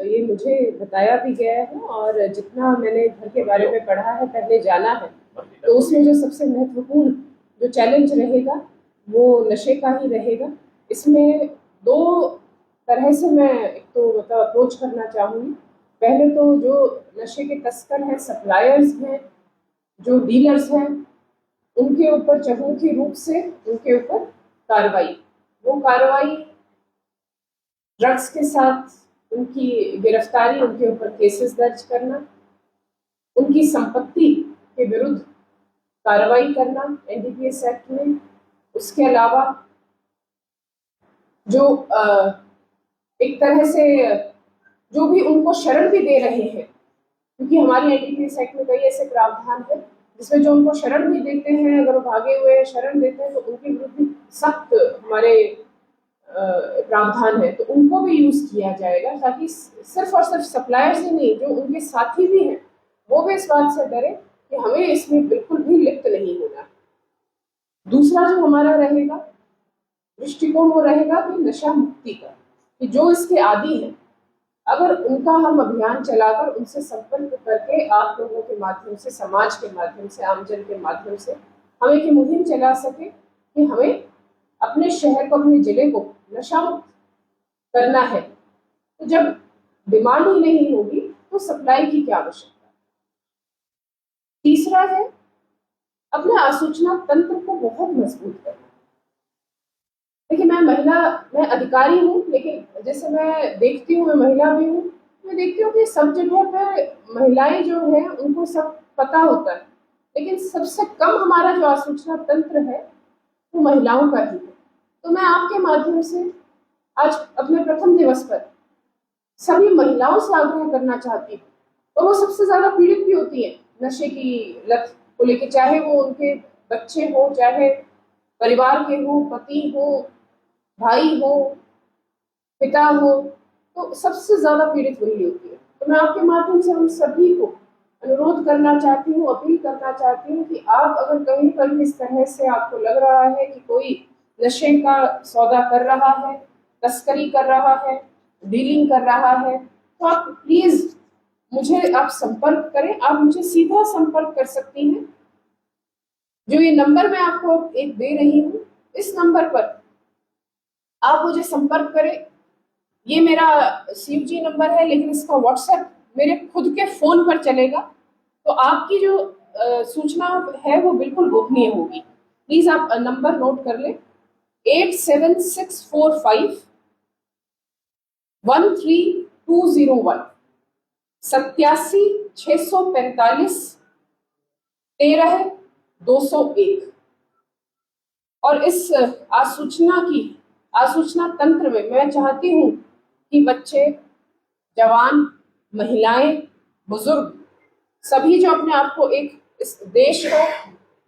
ये मुझे बताया भी गया है और जितना मैंने घर के बारे में पढ़ा है, पहले जाना है, तो उसमें जो सबसे महत्वपूर्ण जो चैलेंज रहेगा वो नशे का ही रहेगा। इसमें दो तरह से मैं एक तो मतलब अप्रोच करना चाहूँगी। पहले तो जो नशे के तस्कर हैं, सप्लायर्स हैं, जो डीलर्स हैं, उनके ऊपर चहुमुखी रूप से उनके ऊपर कार्रवाई, वो कार्रवाई ड्रग्स के साथ उनकी गिरफ्तारी, उनके ऊपर केसेस दर्ज करना, उनकी संपत्ति के विरुद्ध कार्रवाई करना एनडीपीएस एक्ट में। उसके अलावा जो एक तरह से जो भी उनको शरण भी दे रहे हैं, क्योंकि हमारी एनडीपीएस एक्ट में कई ऐसे प्रावधान है जिसमें जो उनको शरण भी देते हैं, अगर वो भागे हुए शरण देते हैं तो उनके विरुद्ध भी सख्त हमारे प्रावधान है, तो उनको भी यूज किया जाएगा ताकि सिर्फ और सिर्फ सप्लायर्स ही नहीं, जो उनके साथी भी हैं वो भी इस बात से डरे कि हमें इसमें बिल्कुल भी लिप्त नहीं होना। दूसरा जो हमारा रहेगा दृष्टिकोण वो रहेगा कि नशा मुक्ति का, कि जो इसके आदी हैं, अगर उनका हम अभियान चलाकर उनसे संपर्क करके आप लोगों के माध्यम से, समाज के माध्यम से, आमजन के माध्यम से हम एक मुहिम चला सके कि हमें अपने शहर को, अपने जिले को नशा मुक्त करना है, तो जब डिमांड ही नहीं होगी तो सप्लाई की क्या आवश्यकता। तीसरा है अपने आसूचना तंत्र को बहुत मजबूत करना। देखिए, मैं अधिकारी हूँ, लेकिन जैसे मैं देखती हूँ, मैं महिला भी हूँ, मैं देखती हूँ कि सब जगह पे महिलाएं जो है उनको सब पता होता है, लेकिन सबसे कम हमारा जो आसूचना तंत्र है वो महिलाओं का ही है। तो मैं आपके माध्यम से आज अपने प्रथम दिवस पर सभी महिलाओं से आग्रह करना चाहती हूँ, और वो सबसे ज्यादा पीड़ित भी होती है नशे की लत को लेकर, चाहे वो उनके बच्चे हो, चाहे परिवार के हो, पति हो, भाई हो, पिता हो, तो सबसे ज्यादा पीड़ित वही होती है। तो मैं आपके माध्यम से उन सभी को अनुरोध करना चाहती हूँ, अपील करना चाहती हूँ कि आप अगर कहीं पर भी इस तरह से आपको लग रहा है कि कोई नशे का सौदा कर रहा है, तस्करी कर रहा है, डीलिंग कर रहा है, तो आप प्लीज मुझे आप संपर्क करें। आप मुझे सीधा संपर्क कर सकती हैं। जो ये नंबर मैं आपको एक दे रही हूँ, इस नंबर पर आप मुझे संपर्क करें। ये मेरा CUG नंबर है, लेकिन इसका WhatsApp मेरे खुद के फोन पर चलेगा, तो आपकी जो सूचना है वो बिल्कुल गोपनीय होगी। प्लीज आप नंबर नोट कर लें, 87645 13201, 87 645 13 201। और इस आसूचना तंत्र में मैं चाहती हूँ कि बच्चे, जवान, महिलाएं, बुजुर्ग, सभी जो अपने आप को एक इस देश को,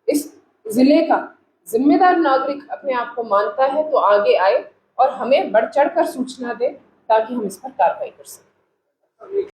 इस जिले का जिम्मेदार नागरिक अपने आप को मानता है, तो आगे आए और हमें बढ़ चढ़ कर सूचना दे ताकि हम इस पर कार्रवाई कर सकें।